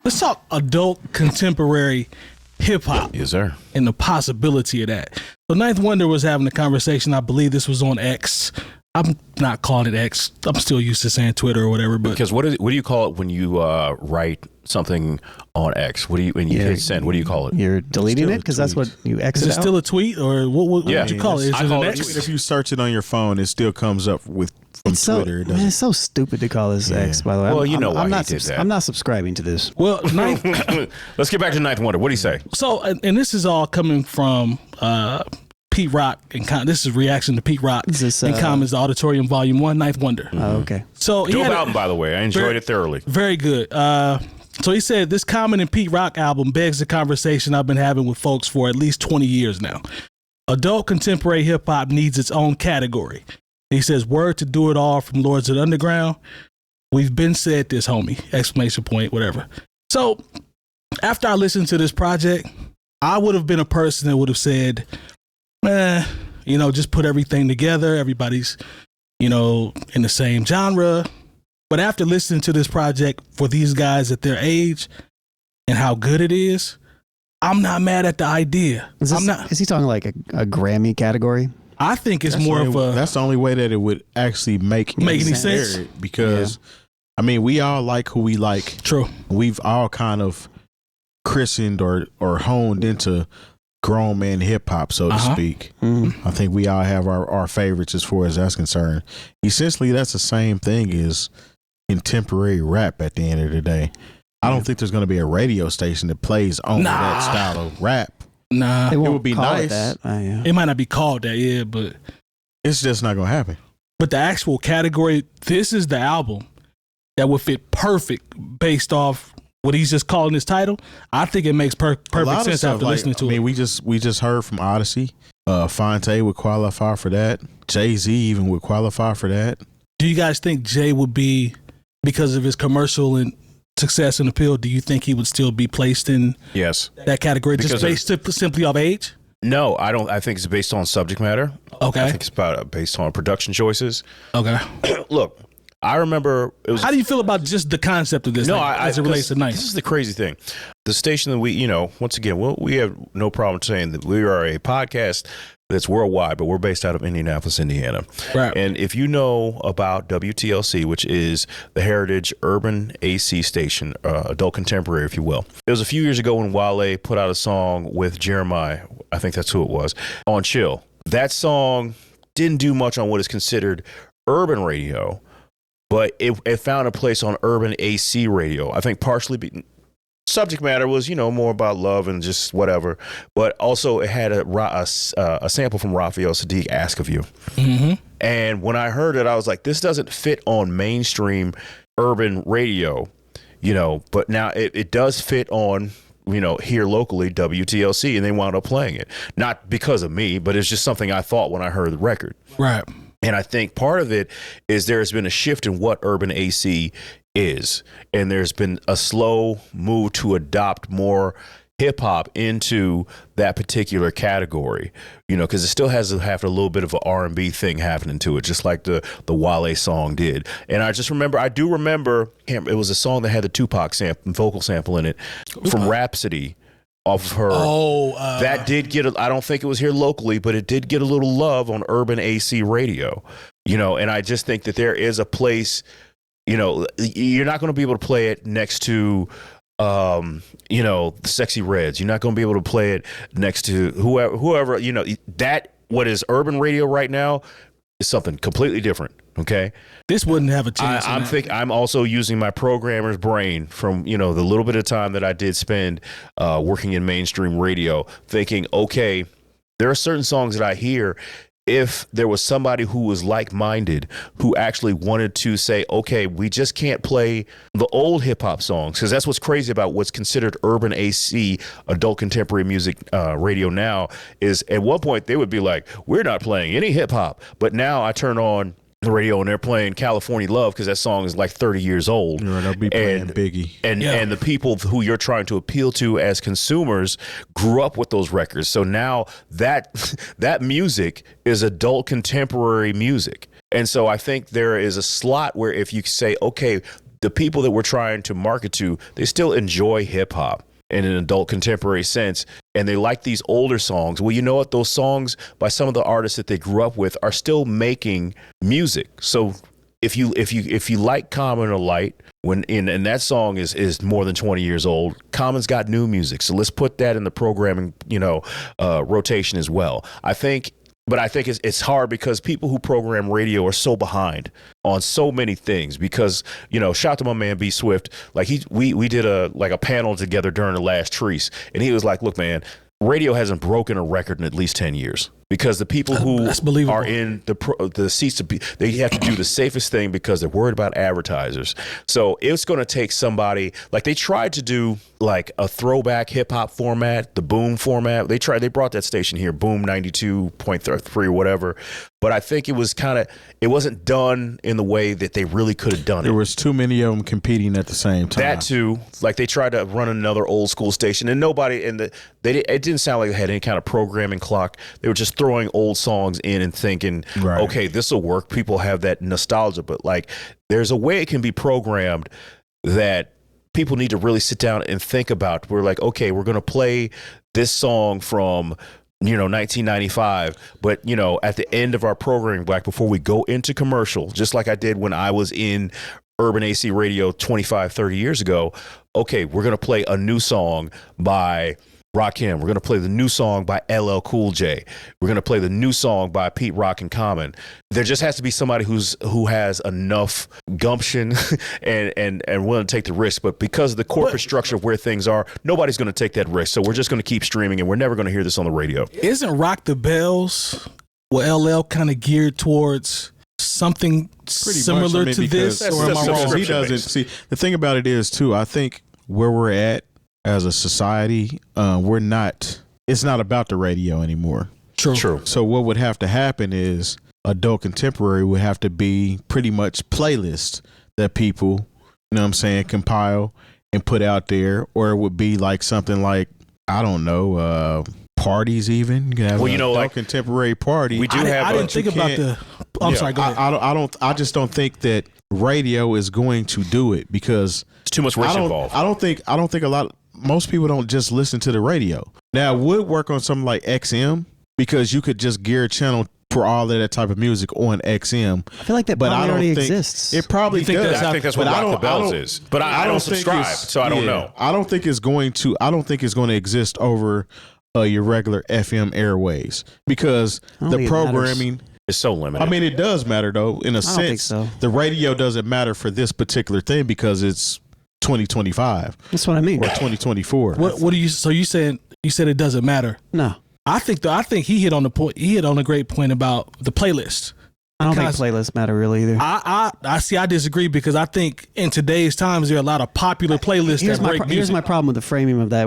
Let's talk adult contemporary hip hop. Yes, sir. And the possibility of that. So Ninth Wonder was having a conversation. I believe this was on X. I'm not calling it X. I'm still used to saying Twitter or whatever. But because what do you call it when you write something on X? When you hit send? What do you call it? You're deleting it because that's what you exit Is it still a tweet or what would you call it? Is it an X? If you search it on your phone, it still comes up from Twitter. Man, it's so stupid to call this X, by the way. Well, you know why he did that. I'm not subscribing to this. Well, let's get back to Ninth Wonder. What do you say? So, and this is all coming from Pete Rock, and this is reaction to Pete Rock and Common's Auditorium Volume 1, Ninth Wonder. Oh, okay. So dope album, by the way. I enjoyed it thoroughly. Very good. So he said, this Common and Pete Rock album begs the conversation I've been having with folks for at least 20 years now. Adult contemporary hip hop needs its own category. He says, word to Do It All from Lords of the Underground. We've been said this, homie. Exclamation point, whatever. So after I listened to this project, I would have been a person that would have said, just put everything together. Everybody's, in the same genre. But after listening to this project for these guys at their age and how good it is, I'm not mad at the idea. Is he talking like a Grammy category? I think it's more of a... That's the only way that it would actually make any sense. Because, we all like who we like. True. We've all kind of christened or honed into grown man hip hop, so to speak. Mm-hmm. I think we all have our favorites as far as that's concerned. Essentially, that's the same thing as contemporary rap at the end of the day. I don't think there's going to be a radio station that plays only that style of rap. Nah. It would be nice. It might not be called that, but it's just not going to happen. But the actual category, this is the album that would fit perfect based off what he's just calling his title. I think it makes perfect sense after listening to it. We just heard from Odyssey. Fonte would qualify for that. Jay-Z even would qualify for that. Do you guys think Jay would be, because of his commercial and success and appeal, do you think he would still be placed in that category just based simply off age? No, I don't. I think it's based on subject matter. Okay. I think it's based on production choices. Okay. Look, I remember it was. How do you feel about just the concept of this? As it relates to Ninth? This is the crazy thing. The station that we, once again, we have no problem saying that we are a podcast that's worldwide, but we're based out of Indianapolis, Indiana. Right. And if you know about WTLC, which is the Heritage Urban AC station, adult contemporary, if you will. It was a few years ago when Wale put out a song with Jeremiah, I think that's who it was, on Chill. That song didn't do much on what is considered urban radio, but it found a place on urban AC radio. I think partially subject matter was, more about love and just whatever. But also it had a sample from Raphael Sadiq, Ask of You. Mm-hmm. And when I heard it, I was like, this doesn't fit on mainstream urban radio, but now it does fit on, here locally, WTLC, and they wound up playing it. Not because of me, but it's just something I thought when I heard the record. Right. And I think part of it is there's been a shift in what urban AC is. And there's been a slow move to adopt more hip hop into that particular category, because it still has to have a little bit of an R&B thing happening to it, just like the Wale song did. And I do remember, it was a song that had the Tupac vocal sample in it from Rhapsody. Off of her. That did get, I don't think it was here locally, but it did get a little love on urban AC radio, and I just think that there is a place, you're not going to be able to play it next to, the Sexy Reds. You're not going to be able to play it next to whoever, that what is urban radio right now is something completely different. Okay. This wouldn't have a chance. I'm also using my programmer's brain from, the little bit of time that I did spend working in mainstream radio, thinking, okay, there are certain songs that I hear. If there was somebody who was like-minded, who actually wanted to say, okay, we just can't play the old hip hop songs, because that's what's crazy about what's considered urban AC, adult contemporary music radio now, is at one point they would be like, we're not playing any hip hop. But now I turn on the radio and they're playing California Love because that song is like 30 years old. They'll be playing Biggie. And the people who you're trying to appeal to as consumers grew up with those records. So now that music is adult contemporary music. And so I think there is a slot where if you say, okay, the people that we're trying to market to, they still enjoy hip hop in an adult contemporary sense, and they like these older songs. Well, you know what? Those songs by some of the artists that they grew up with are still making music. So if you like Common or Light, and that song is more than 20 years old, Common's got new music. So let's put that in the programming, rotation as well. I think it's hard because people who program radio are so behind on so many things because, shout out to my man B Swift. Like we did a panel together during the last Treese, and he was like, look, man, radio hasn't broken a record in at least 10 years. Because the people who are in the seats, they have to do the safest thing because they're worried about advertisers. So it's going to take somebody, like they tried to do like a throwback hip hop format, the Boom format. They brought that station here, Boom 92.3 or whatever. But I think it wasn't done in the way that they really could have done it. There was too many of them competing at the same time. That too, like they tried to run another old school station, and it didn't sound like they had any kind of programming clock. They were just throwing old songs in and thinking, okay, this will work. People have that nostalgia, but like there's a way it can be programmed that people need to really sit down and think about. We're like, okay, we're going to play this song from 1995, but at the end of our programming block before we go into commercial, just like I did when I was in Urban AC radio 25-30 years ago, okay, we're going to play a new song by Rakim. We're going to play the new song by LL Cool J. We're going to play the new song by Pete Rock and Common. There just has to be somebody who has enough gumption and willing to take the risk. But because of the corporate structure of where things are, nobody's going to take that risk. So we're just going to keep streaming, and we're never going to hear this on the radio. Isn't Rock the Bells, LL kind of geared towards something similar to this? Or am I wrong? He doesn't. See, the thing about it is, too, I think where we're at as a society, it's not about the radio anymore. True. So what would have to happen is adult contemporary would have to be pretty much playlists that people, compile and put out there, or it would be like something like, I don't know, parties even. You can have adult contemporary party. We do have. I didn't think about the. I'm sorry. Go ahead. I just don't think that radio is going to do it because it's too much risk involved. I don't think most people don't just listen to the radio. Now, it would work on something like XM because you could just gear a channel for all of that type of music on XM. I feel like that probably already exists. It probably does. I think that's what Rock the Bells is. But I don't subscribe, so I don't know. I don't think it's going to exist over your regular FM airways because the programming is so limited. I mean, it does matter though. In a sense, don't think so. The radio doesn't matter for this particular thing because it's 2025. That's what I mean. Or 2024. What do you? So you said it doesn't matter. No, I think he hit on the point. He hit on a great point about the playlist. I don't think playlists matter really either. I see. I disagree because I think in today's times there are a lot of popular playlists that break music. Here's my problem with the framing of that.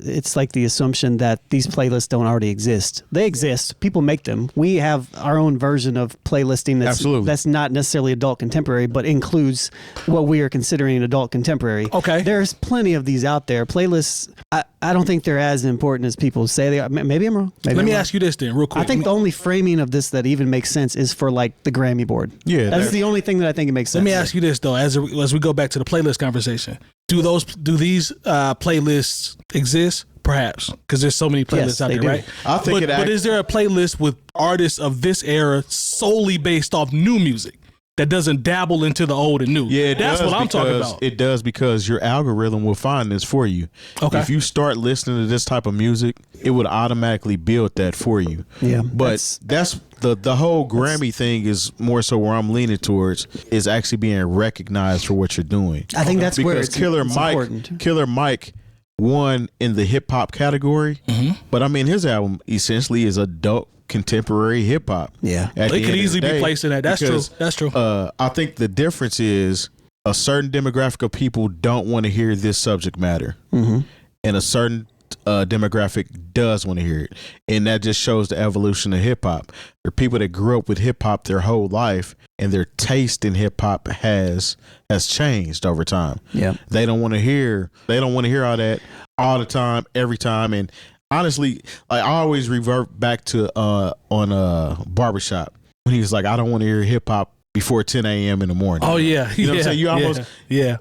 It's like the assumption that these playlists don't already exist. They exist. People make them. We have our own version of playlisting that's not necessarily adult contemporary, but includes what we are considering adult contemporary. Okay. There's plenty of these out there. Playlists, I don't think they're as important as people say they are. Maybe I'm wrong. Let me ask you this then, real quick. I think the only framing of this that even makes sense is for like the Grammy board. Yeah, that's the only thing that I think it makes sense. Let me ask you this though, as we go back to the playlist conversation, do these playlists exist? Perhaps because there's so many playlists out there, right? I think but is there a playlist with artists of this era solely based off new music that doesn't dabble into the old and new? Yeah, that's what I'm talking about. It does because your algorithm will find this for you. Okay. If you start listening to this type of music, it would automatically build that for you. Yeah. But that's the whole Grammy thing is more so where I'm leaning towards is actually being recognized for what you're doing. I think that's where it's important. Killer Mike won in the hip hop category, but I mean his album essentially is adult contemporary hip hop. Yeah, it could easily be placed in that. That's true. I think the difference is a certain demographic of people don't want to hear this subject matter, and a certain demographic does want to hear it, and that just shows the evolution of hip hop. There are people that grew up with hip hop their whole life, and their taste in hip hop has changed over time. Yeah, they don't want to hear all that all the time, every time, and honestly, I always revert back to on Barbershop when he was like, I don't want to hear hip hop before 10 a.m. in the morning. Oh yeah, you know what I'm saying? You almost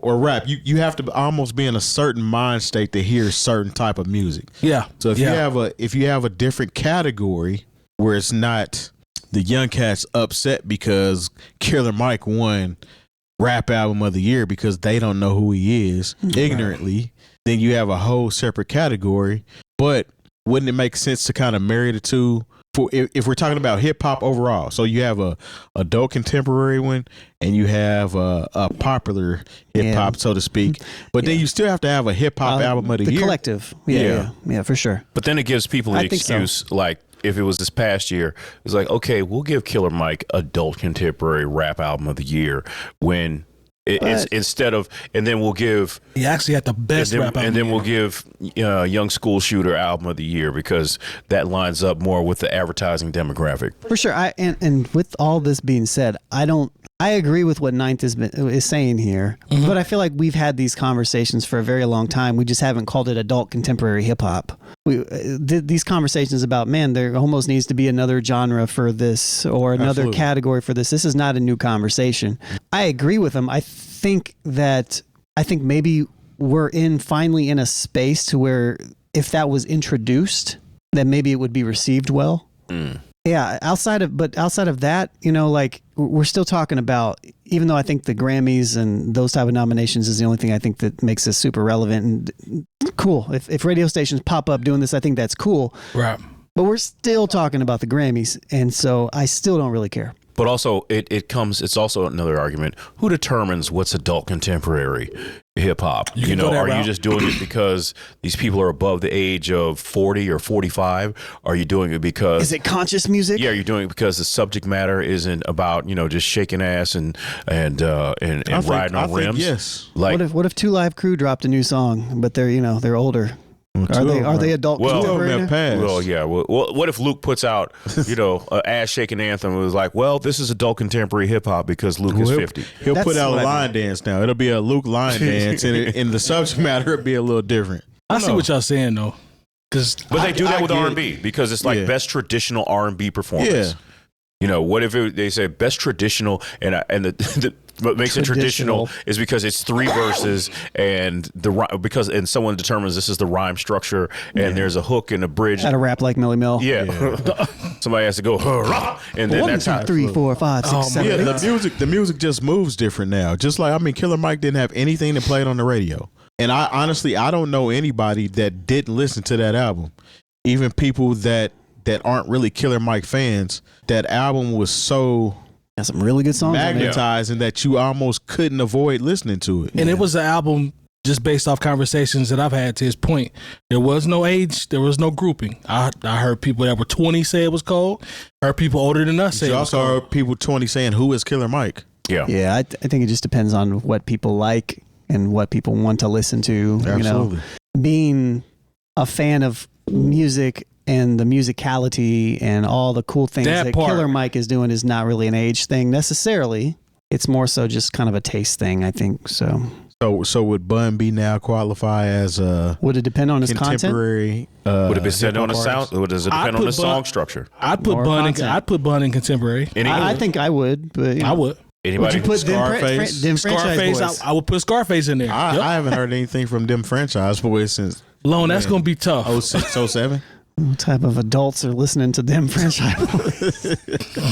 or rap. You have to almost be in a certain mind state to hear certain type of music. Yeah. So if you have a different category where it's not the young cats upset because Killer Mike won rap album of the year because they don't know who he is ignorantly, then you have a whole separate category. But wouldn't it make sense to kind of marry the two? For if we're talking about hip hop overall, so you have a adult contemporary one and you have a popular hip hop, so to speak, but then you still have to have a hip hop album of the year. Collective, yeah, for sure. But then it gives people the excuse, like if it was this past year, it's like, okay, we'll give Killer Mike adult contemporary rap album of the year when. It's instead of, and then we'll give. He actually had the best rap album. And then we'll give Young School Shooter album of the year because that lines up more with the advertising demographic. For sure. And with all this being said, I agree with what Ninth is saying here, but I feel like we've had these conversations for a very long time. We just haven't called it adult contemporary hip hop. These conversations about, man, there almost needs to be another genre for this or another category for this. This is not a new conversation. I agree with him. I think maybe we're finally in a space to where if that was introduced, then maybe it would be received well. Yeah, outside of that, like we're still talking about, even though I think the Grammys and those type of nominations is the only thing I think that makes this super relevant and cool. If radio stations pop up doing this, I think that's cool. Right. But we're still talking about the Grammys, and so I still don't really care. But also, it's also another argument. Who determines what's adult contemporary hip hop? Are you just doing it because these people are above the age of 40 or 45? Are you doing it because... Is it conscious music? Yeah, you're doing it because the subject matter isn't about, just shaking ass and riding on rims? Yes. Like, what if Two Live Crew dropped a new song, but they're older? Are they adult? Well, yeah. Well, what if Luke puts out, an ass shaking anthem? It was like, well, this is adult contemporary hip hop because Luke is 50. He'll put out a line dance now. It'll be a Luke line dance, and in the subject matter, it'll be a little different. I see what y'all saying though, but they do that with R&B because it's like best traditional R&B performance. Yeah. What if they say best traditional and what makes it traditional is because it's 3 verses and someone determines this is the rhyme structure and there's a hook and a bridge. How to rap like Melly Mel. Yeah. Somebody has to go and then 1, 2, 3, 4, 5, 6, 7. Yeah, the music just moves different now. Just like Killer Mike didn't have anything to play it on the radio. And I honestly don't know anybody that didn't listen to that album. Even people that aren't really Killer Mike fans, that album was so some really good songs magnetizing that you almost couldn't avoid listening to it. And it was an album just based off conversations that I've had to his point. There was no age, there was no grouping. I heard people that were 20 say it was cold. I heard people older than us say it was cold. You also heard people 20 saying, who is Killer Mike? Yeah. Yeah, I think it just depends on what people like and what people want to listen to. Absolutely. Being a fan of music and the musicality and all the cool things that Killer Mike is doing is not really an age thing necessarily. It's more so just kind of a taste thing, I think. So would Bun B now qualify as a? Would it depend on his contemporary? Would it be set on a sound? Or does it depend on the song structure? I'd put Bun in contemporary. I think I would, but I would. Anybody? Would you put Scarface? Scarface. I would put Scarface in there. I haven't heard anything from them franchise boys since. Lone, that's gonna be tough. 06, 07. What type of adults are listening to them franchise?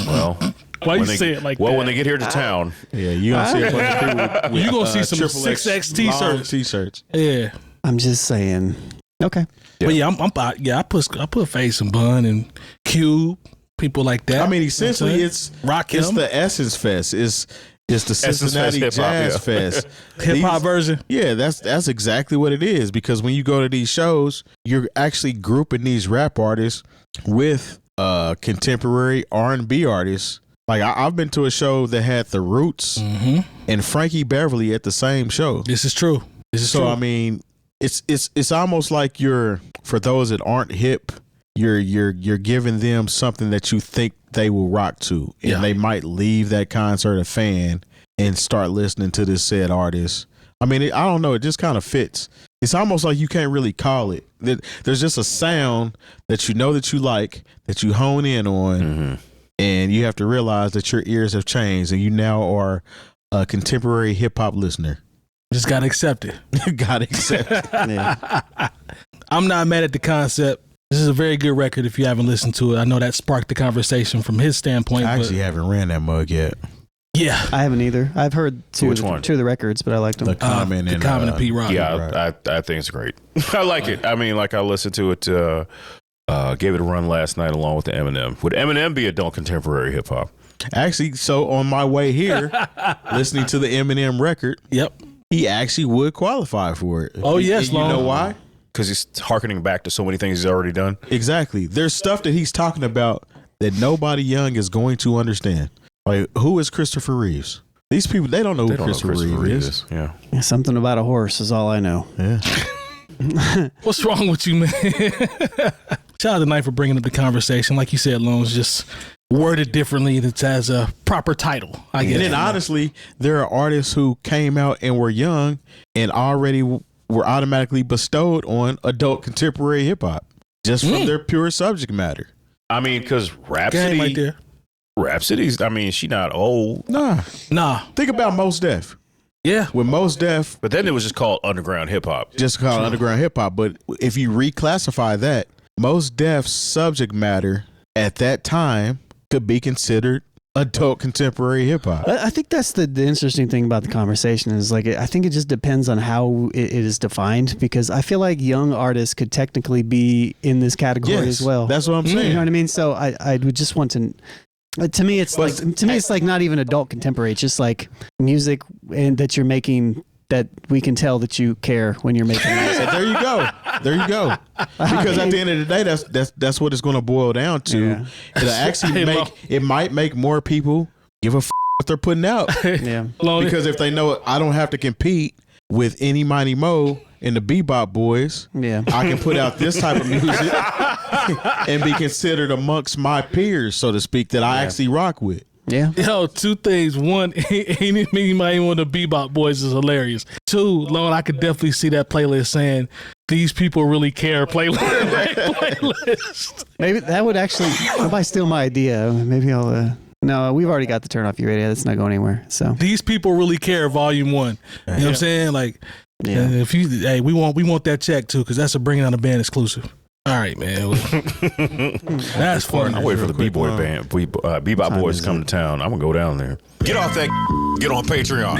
Well, why you say it like that? Well, when they get here to town, you gonna see a bunch of people. You gonna see some 6X t-shirts. Yeah, I'm just saying. Okay, but I put Face and Bun and Cube, people like that. I mean, essentially, it's the Essence Fest. It's the Cincinnati Jazz Fest. Hip hop version. Yeah, that's exactly what it is. Because when you go to these shows, you're actually grouping these rap artists with contemporary R&B artists. Like I've been to a show that had The Roots and Frankie Beverly at the same show. This is true. So I mean, it's almost like for those that aren't hip, you're giving them something that you think they will rock to, and they might leave that concert a fan and start listening to this said artist. I mean, I don't know. It just kind of fits. It's almost like you can't really call it. There's just a sound that you know that you like, that you hone in on, And you have to realize that your ears have changed and you now are a contemporary hip hop listener. Just got to accept it. Got to accept it. Yeah. I'm not mad at the concept. This is a very good record if you haven't listened to it. I know that sparked the conversation from his standpoint. I actually haven't ran that mug yet. Yeah. I haven't either. I've heard two of the records, but I liked them. The Common and Pete Rock. Yeah, I think it's great. I like it. I mean, like I listened to it, gave it a run last night along with the Eminem. Would Eminem be adult contemporary hip hop? Actually, so on my way here, listening to the Eminem record, Yep. he actually would qualify for it. Oh, yes, You know why? Because he's harkening back to so many things he's already done. Exactly. There's stuff that he's talking about that nobody young is going to understand. Like, who is Christopher Reeves? These people, they don't know who Christopher Reeves is. Yeah. Something about a horse is all I know. Yeah. What's wrong with you, man? Shout out to Knight for bringing up the conversation. Like you said, Loans, just worded differently. That has a proper title. I get it. And then honestly, there are artists who came out and were young and already were automatically bestowed on adult contemporary hip hop just from their pure subject matter. I mean, because Game right there. Rhapsody's, I mean, she not old. Nah. Think about Mos Def. Yeah. With Mos Def, But then it was just called underground hip hop. just called underground hip hop. But if you reclassify that, Mos Def's subject matter at that time could be considered adult contemporary hip hop. I think that's the interesting thing about the conversation is like, I think it just depends on how it is defined, because I feel like young artists could technically be in this category as well. That's what I'm saying. You know what I mean? So I would just want to me, it's like not even adult contemporary. It's just like music and that you're making that we can tell that you care when you're making music. There you go. Because at the end of the day, that's what it's going to boil down to. Yeah. It'll actually it might make more people give a what they're putting out. Yeah. Because if they know I don't have to compete with any Mighty Mo and the Bebop Boys, Yeah. I can put out this type of music and be considered amongst my peers, so to speak, that I actually rock with. Yeah. Yo, two things. One, ain't anybody one of the Bebop Boys is hilarious. Two, Lone, I could definitely see that playlist saying, these people really care playlist. Maybe that would actually, if I steal my idea, maybe I'll, no, we've already got the Turn Off Your Radio. That's not going anywhere. So These people really care, volume 1. You know what I'm saying? Like, yeah. if you, hey, we want that check too, because that's a Bringing Out a Band exclusive. All right, man. That's fun. I'm waiting for the B-Boy band. Bebop Boys to come to town. I'm going to go down there. Get off that. Get on Patreon.